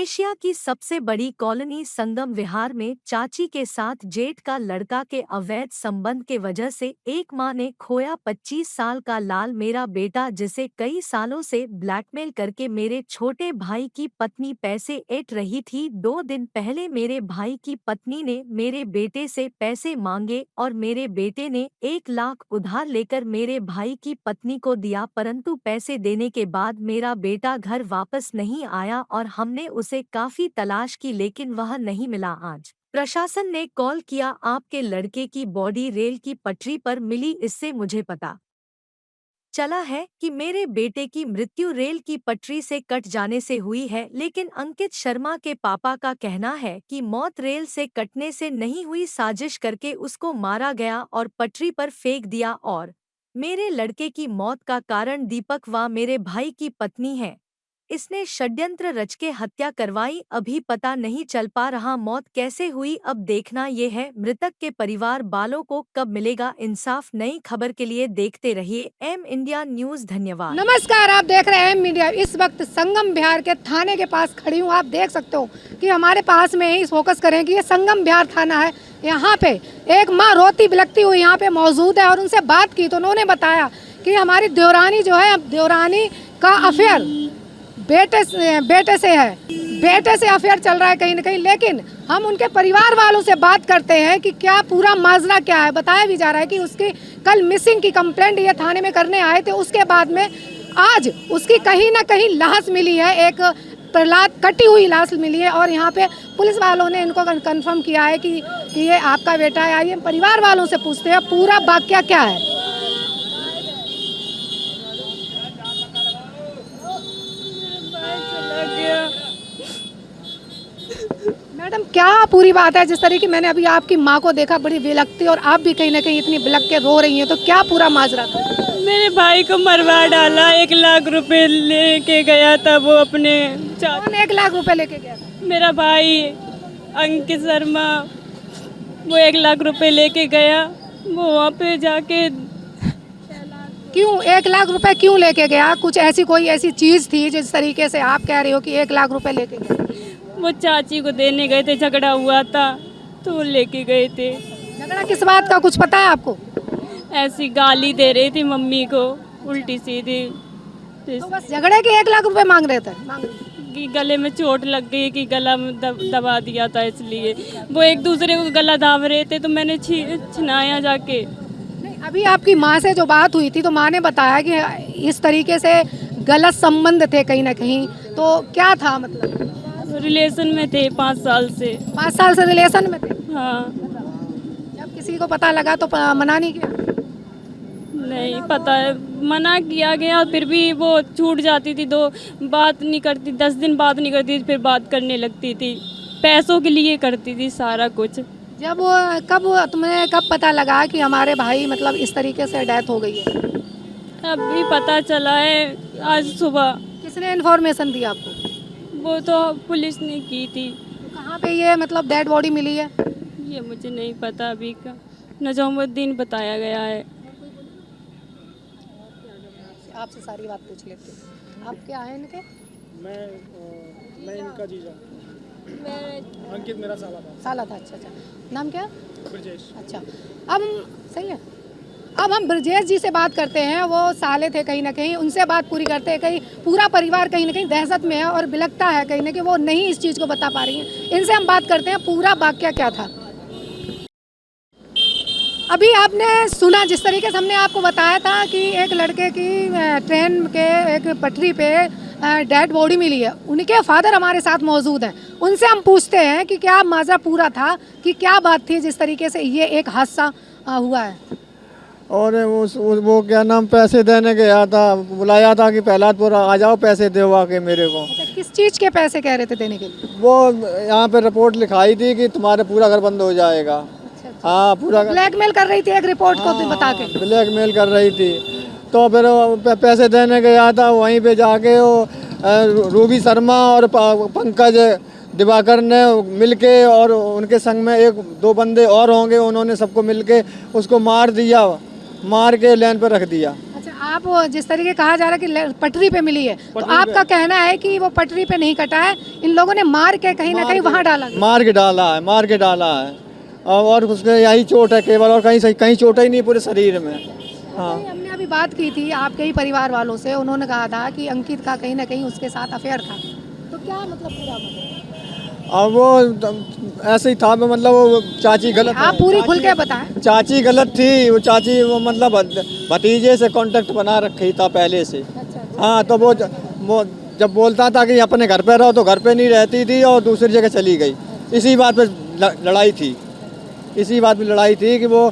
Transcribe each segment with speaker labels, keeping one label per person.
Speaker 1: Asia की सबसे बड़ी कॉलोनी संगम विहार में चाची के साथ जेठ का लड़का के अवैध संबंध के वजह से एक मां ने खोया 25 साल का लाल मेरा बेटा, जिसे कई सालों से ब्लैकमेल करके मेरे छोटे भाई की पत्नी पैसे ऐंठ रही थी। 2 दिन पहले मेरे भाई की पत्नी ने मेरे बेटे से पैसे मांगे और मेरे बेटे ने 1 लाख उधार लेकर मेरे भाई की पत्नी को दिया, परंतु पैसे देने के बाद मेरा बेटा घर वापस नहीं आया और हमने उसे काफी तलाश की लेकिन वह नहीं मिला। आज प्रशासन ने कॉल किया, आपके लड़के की बॉडी रेल की पटरी पर मिली। इससे मुझे पता चला है कि मेरे बेटे की मृत्यु रेल की पटरी से कट जाने से हुई है, लेकिन अंकित शर्मा के पापा का कहना है कि मौत रेल से कटने से नहीं हुई, साजिश करके उसको मारा गया और पटरी पर फेंक दिया। और मेरे लड़के की मौत का कारण दीपक व मेरे भाई की पत्नी है। इसने षड्यंत्र रच के हत्या करवाई। अभी पता नहीं चल पा रहा मौत कैसे हुई। अब देखना ये है मृतक के परिवार वालों को कब मिलेगा इंसाफ। नई खबर के लिए देखते रहिए एम इंडिया न्यूज। धन्यवाद।
Speaker 2: नमस्कार, आप देख रहे हैं एम इंडिया। इस वक्त संगम विहार के थाने के पास खड़ी हूँ। आप देख सकते हो कि हमारे पास में ही फोकस करें कि ये संगम विहार थाना है। यहाँ पे एक माँ रोती बिलखती हुई यहाँ पे मौजूद है और उनसे बात की तो उन्होंने बताया कि हमारी देवरानी जो है, देवरानी का अफेयर बेटे से है, बेटे से अफेयर चल रहा है कहीं न कहीं। लेकिन हम उनके परिवार वालों से बात करते हैं कि क्या पूरा माजरा क्या है। बताया भी जा रहा है कि उसकी कल मिसिंग की कंप्लेंट ये थाने में करने आए थे, उसके बाद में आज उसकी कहीं ना कहीं लाश मिली है, एक प्रहलाद कटी हुई लाश मिली है। और यहाँ पे पुलिस वालों ने इनको कंफर्म किया है कि ये आपका बेटा है। आइए परिवार वालों से पूछते हैं पूरा वाकया क्या है। मैडम, क्या पूरी बात है? जिस तरह की मैंने अभी आपकी माँ को देखा, बड़ी विलखती, और आप भी कहीं ना कहीं इतनी बिलख के रो रही हैं, तो क्या पूरा माजरा था?
Speaker 3: मेरे भाई को मरवा डाला। 1 लाख रुपए लेके गया था वो अपने।
Speaker 2: कौन 1 लाख रुपए लेके गया था?
Speaker 3: मेरा भाई अंकित शर्मा। वो 1 लाख रुपए लेके गया। वो वहाँ पे जाके
Speaker 2: क्यों 1 लाख रुपए क्यों लेके गया? कुछ ऐसी कोई ऐसी चीज थी जिस तरीके से आप कह रही हो कि 1 लाख रुपए लेके गया?
Speaker 3: वो चाची को देने गए थे, झगड़ा हुआ था तो वो लेके गए थे।
Speaker 2: झगड़ा किस बात का कुछ पता है आपको?
Speaker 3: ऐसी गाली दे रही थी मम्मी को, उल्टी सीधी।
Speaker 2: तो बस झगड़े के 1 लाख रुपए मांग रहे थे?
Speaker 3: कि गले में चोट लग गई, कि गला दबा दिया था, इसलिए वो एक दूसरे को गला दाब रहे थे तो मैंने छिनाया जाके।
Speaker 2: नहीं, अभी आपकी माँ से जो बात हुई थी तो माँ ने बताया कि इस तरीके से गलत संबंध थे कहीं ना कहीं, तो क्या था मतलब?
Speaker 3: रिलेशन में थे 5 साल से।
Speaker 2: 5 साल से रिलेशन में थे?
Speaker 3: हाँ।
Speaker 2: जब किसी को पता लगा तो मना नहीं किया?
Speaker 3: नहीं पता है, मना किया गया, फिर भी वो छूट जाती थी, तो बात नहीं करती, 10 दिन बात नहीं करती, फिर बात करने लगती थी। पैसों के लिए करती थी सारा कुछ।
Speaker 2: जब तुम्हें कब पता लगा कि हमारे भाई मतलब इस तरीके से डेथ हो गई है?
Speaker 3: अभी पता चला है आज सुबह।
Speaker 2: किसने इन्फॉर्मेशन दी आपको?
Speaker 3: वो तो पुलिस ने की थी।
Speaker 2: कहाँ पे ये मतलब डेड बॉडी मिली है?
Speaker 3: ये मुझे नहीं पता अभी का। नजमुद्दीन बताया गया है।
Speaker 2: आपसे सारी बात पूछ लेते हैं। आप क्या हैं इनके?
Speaker 4: मैं इनका जीजा। अंकित मेरा साला था।
Speaker 2: अच्छा। नाम क्या?
Speaker 4: ब्रजेश।
Speaker 2: अच्छा, अब सही है। अब हम ब्रजेश जी से बात करते हैं। वो साले थे कहीं ना कहीं, उनसे बात पूरी करते हैं। कहीं पूरा परिवार कहीं ना कहीं दहशत में है और बिलखता है कहीं ना कहीं, वो नहीं इस चीज़ को बता पा रही हैं। इनसे हम बात करते हैं पूरा वाकया क्या था। अभी आपने सुना जिस तरीके से हमने आपको बताया था कि एक लड़के की ट्रेन के एक पटरी पे डेड बॉडी मिली है। उनके फादर हमारे साथ मौजूद हैं। उनसे हम पूछते हैं कि क्या माजरा पूरा था, कि क्या बात थी जिस तरीके से ये एक हादसा हुआ है।
Speaker 4: और वो क्या नाम, पैसे देने गया था, बुलाया था कि प्रहलादपुर आ जाओ, पैसे देवा के मेरे को।
Speaker 2: अच्छा, किस चीज़ के पैसे कह रहे थे देने के लिए?
Speaker 4: वो यहाँ पे रिपोर्ट लिखाई थी कि तुम्हारे पूरा घर बंद हो जाएगा। हाँ, पूरा
Speaker 2: ब्लैकमेल कर रही थी एक रिपोर्ट को बता के।
Speaker 4: ब्लैकमेल कर रही थी। तो फिर पैसे देने गया था, वहीं पे जाके वो रूबी शर्मा और पंकज दिवाकर ने मिलके, और उनके संग में 1-2 बंदे और होंगे, उन्होंने सबको मिलके उसको मार दिया, मार के लाइन पर रख दिया।
Speaker 2: अच्छा, अच्छा, आप जिस तरीके कहा जा रहा है कि पटरी पे मिली है, तो आपका कहना है कि वो पटरी पे नहीं कटा है, इन लोगों ने मार के कहीं ना कहीं वहाँ डाला गया।
Speaker 4: मार के डाला है, मार के डाला है। और उसके यही चोट है केवल, और कहीं चोट ही नहीं पूरे शरीर में। हाँ,
Speaker 2: हमने अभी बात की थी आपके ही परिवार वालों से, उन्होंने कहा था कि अंकित का कहीं ना कहीं उसके साथ अफेयर था, तो क्या मतलब पूरा मतलब?
Speaker 4: और वो ऐसे ही था, मतलब वो चाची गलत
Speaker 2: आप
Speaker 4: है।
Speaker 2: पूरी खुल के बताएं।
Speaker 4: चाची गलत थी, वो चाची वो मतलब भतीजे से कांटेक्ट बना रखी था पहले से। हाँ, तो वो जब बोलता था कि अपने घर पे रहो तो घर पे नहीं रहती थी और दूसरी जगह चली गई। इसी बात पे लड़ाई थी, इसी बात पे लड़ाई थी कि वो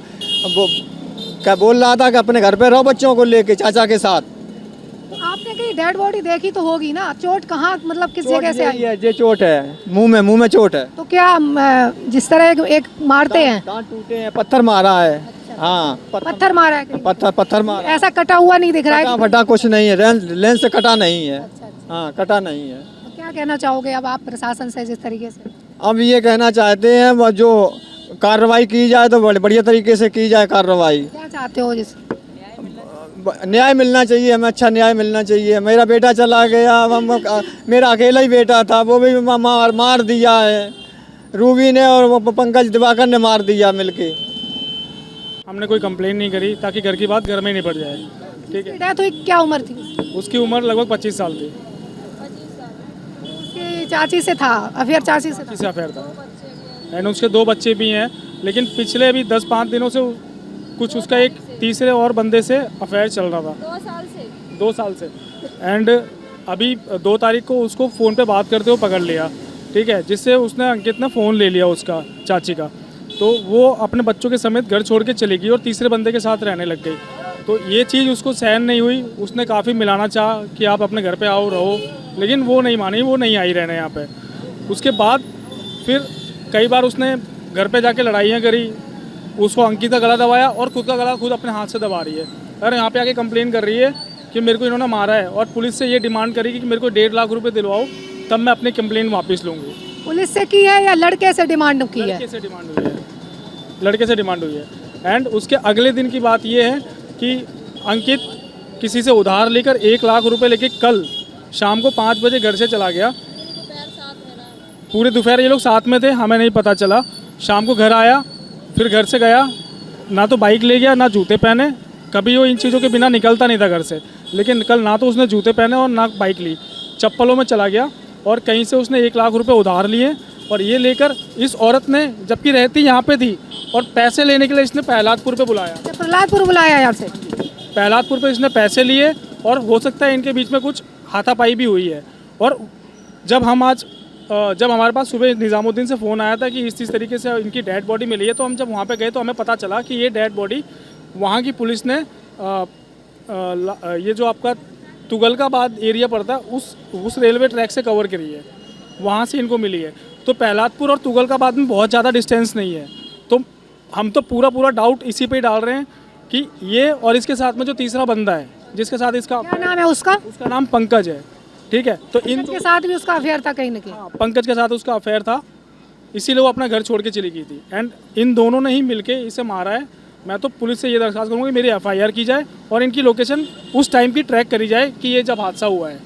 Speaker 4: क्या बोल रहा था कि अपने घर पे रहो बच्चों को लेके चाचा के साथ।
Speaker 2: तो आपने कहीं डेड बॉडी देखी तो होगी ना, चोट कहाँ मतलब किस जगह से आई?
Speaker 4: ये चोट है, मुंह में चोट है।
Speaker 2: तो क्या जिस तरह एक मारते हैं,
Speaker 4: दांत टूटे हैं, पत्थर मारा है। हाँ,
Speaker 2: पत्थर मारा है कहीं?
Speaker 4: पत्थर मारा।
Speaker 2: ऐसा कटा हुआ नहीं दिख रहा है?
Speaker 4: कटा फटा कुछ नहीं है, लेंस से कटा नहीं है। हाँ, कटा नहीं है।
Speaker 2: तो क्या कहना चाहोगे अब आप प्रशासन से जिस तरीके से?
Speaker 4: अब ये कहना चाहते हैं वो जो कार्रवाई की जाए तो बढ़िया तरीके से की जाए कार्रवाई।
Speaker 2: क्या चाहते हो जिस?
Speaker 4: न्याय मिलना चाहिए, हमें अच्छा न्याय मिलना चाहिए। मेरा बेटा चला गया, मेरा अकेला ही बेटा था, वो भी मार दिया है रूबी ने, और वो पंकज दिवाकर ने मार दिया मिलके।
Speaker 5: हमने कोई कंप्लेन नहीं करी ताकि घर की बात घर में ही निपट जाए। ठीक है,
Speaker 2: डेथ हुई, क्या उम्र थी
Speaker 5: उसकी उम्र लगभग 25 साल थी।
Speaker 2: उसकी? चाची से था अफेयर, चाची से था?
Speaker 5: किसी अफेयर था एंड उसके 2 बच्चे भी हैं, लेकिन पिछले अभी 10-5 दिनों से कुछ उसका एक तीसरे और बंदे से अफेयर चल रहा था। 2 साल से एंड अभी 2 तारीख को उसको फ़ोन पे बात करते हुए पकड़ लिया। ठीक है, जिससे उसने अंकित ने फ़ोन ले लिया उसका चाची का, तो वो अपने बच्चों के समेत घर छोड़ के चली गई और तीसरे बंदे के साथ रहने लग गई। तो ये चीज़ उसको सहन नहीं हुई, उसने काफ़ी मिलाना चाहा कि आप अपने घर पे आओ रहो, लेकिन वो नहीं मानी, वो नहीं आई रहने यहाँ पे। उसके बाद फिर कई बार उसने घर पे जाके लड़ाइयाँ करी, उसको अंकित का गला दबाया और खुद का गला खुद अपने हाथ से दबा रही है और यहाँ पे आके कंप्लेन कर रही है कि मेरे को इन्होंने मारा है, और पुलिस से ये डिमांड करेगी कि मेरे को 1.5 लाख रुपए दिलवाओ, तब मैं अपनी कंप्लेन वापस लूँगी।
Speaker 2: पुलिस से की है या लड़के से डिमांड की है?
Speaker 5: लड़के से डिमांड हुई है, लड़के से डिमांड हुई है। एंड उसके अगले दिन की बात ये है कि अंकित किसी से उधार लेकर 1 लाख रुपए लेके कल शाम को 5 बजे घर से चला गया। पूरे दोपहर ये लोग साथ में थे, हमें नहीं पता चला। शाम को घर आया, फिर घर से गया, ना तो बाइक ले गया ना जूते पहने। कभी वो इन चीज़ों के बिना निकलता नहीं था घर से, लेकिन कल ना तो उसने जूते पहने और ना बाइक ली, चप्पलों में चला गया और कहीं से उसने 1 लाख रुपए उधार लिए। और ये लेकर इस औरत ने, जबकि रहती यहाँ पे थी, और पैसे लेने के लिए इसने प्रहलादपुर पे बुलाया।
Speaker 2: प्रहलादपुर बुलाया यहाँ से?
Speaker 5: प्रहलादपुर पे इसने पैसे लिए और हो सकता है इनके बीच में कुछ हाथापाई भी हुई है। और जब हमारे पास सुबह निज़ामुद्दीन से फ़ोन आया था कि इस तरीके से इनकी डेड बॉडी मिली है, तो हम जब वहाँ पे गए तो हमें पता चला कि ये डेड बॉडी वहाँ की पुलिस ने ये जो आपका तुगलकाबाद एरिया पड़ता है उस रेलवे ट्रैक से कवर करी है, वहाँ से इनको मिली है। तो प्रहलादपुर और तुगलकाबाद में बहुत ज़्यादा डिस्टेंस नहीं है, तो हम तो पूरा डाउट इसी पे डाल रहे हैं कि ये और इसके साथ में जो तीसरा बंदा है जिसके साथ इसका,
Speaker 2: क्या नाम है उसका?
Speaker 5: उसका नाम पंकज है। ठीक है, तो
Speaker 2: इनके साथ भी उसका अफेयर था कहीं ना कहीं?
Speaker 5: हाँ, पंकज के साथ उसका अफेयर था, इसीलिए वो अपना घर छोड़ के चली गई थी। एंड इन दोनों ने ही मिलके इसे मारा है। मैं तो पुलिस से ये दरख्वास्त करूँगा कि मेरी FIR की जाए और इनकी लोकेशन उस टाइम की ट्रैक करी जाए कि ये जब हादसा हुआ है।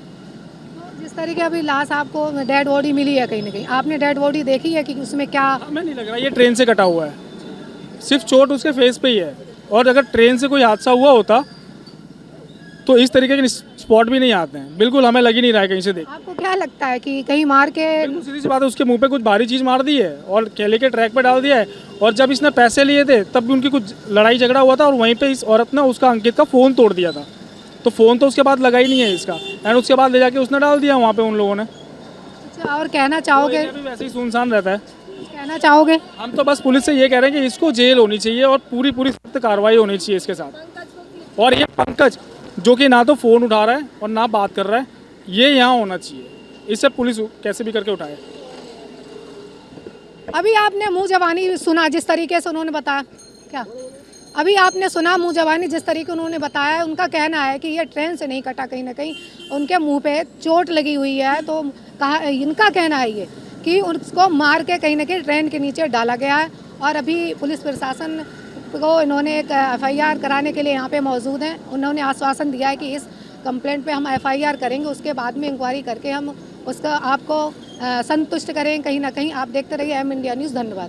Speaker 2: जिस तरीके अभी लाश आपको डेड बॉडी मिली है कहीं ना कहीं, आपने डेड बॉडी देखी है कि उसमें क्या?
Speaker 5: हमें नहीं लग रहा ये ट्रेन से कटा हुआ है, सिर्फ चोट उसके फेस पे ही है। और अगर ट्रेन से कोई हादसा हुआ होता तो इस तरीके के स्पॉट भी नहीं आते हैं। बिल्कुल हमें लग ही नहीं रहा है कहीं से देख।
Speaker 2: आपको क्या लगता है कि कहीं मार के?
Speaker 5: बिल्कुल सीधी सी बात है, उसके मुंह पे कुछ भारी चीज़ मार दी है और केले के ट्रैक पे डाल दिया है। और जब इसने पैसे लिए थे तब भी उनकी कुछ लड़ाई झगड़ा हुआ था और वहीं पे इस औरत ने उसका अंकित का फ़ोन तोड़ दिया था। तो फ़ोन तो उसके बाद लगा ही नहीं है इसका, एंड उसके बाद ले जाके उसने डाल दिया वहाँ पे उन लोगों ने।
Speaker 2: अच्छा, और कहना चाहोगे?
Speaker 5: तो वैसे ही सुनसान रहता है।
Speaker 2: कहना चाहोगे?
Speaker 5: हम तो बस पुलिस से ये कह रहे हैं कि इसको जेल होनी चाहिए और पूरी सख्त कार्रवाई होनी चाहिए इसके साथ। और ये पंकज जो कि ना तो फ़ोन उठा रहा है और ना बात कर रहा है, ये यहाँ होना चाहिए। इसे पुलिस कैसे भी करके उठाए।
Speaker 2: अभी आपने मुंह जबानी सुना जिस तरीके से उन्होंने बताया, क्या अभी आपने सुना मुंह जबानी जिस तरीके उन्होंने बताया? उनका कहना है कि ये ट्रेन से नहीं कटा, कहीं ना कहीं उनके मुंह पे चोट लगी हुई है। तो कहा, इनका कहना है ये कि उसको मार के कहीं ना कहीं ट्रेन के नीचे डाला गया है। और अभी पुलिस प्रशासन आपको इन्होंने एक FIR कराने के लिए यहाँ पे मौजूद हैं। उन्होंने आश्वासन दिया है कि इस कंप्लेंट पे हम FIR करेंगे, उसके बाद में इंक्वायरी करके हम उसका आपको संतुष्ट करें। कहीं ना कहीं आप देखते रहिए M इंडिया न्यूज़। धन्यवाद।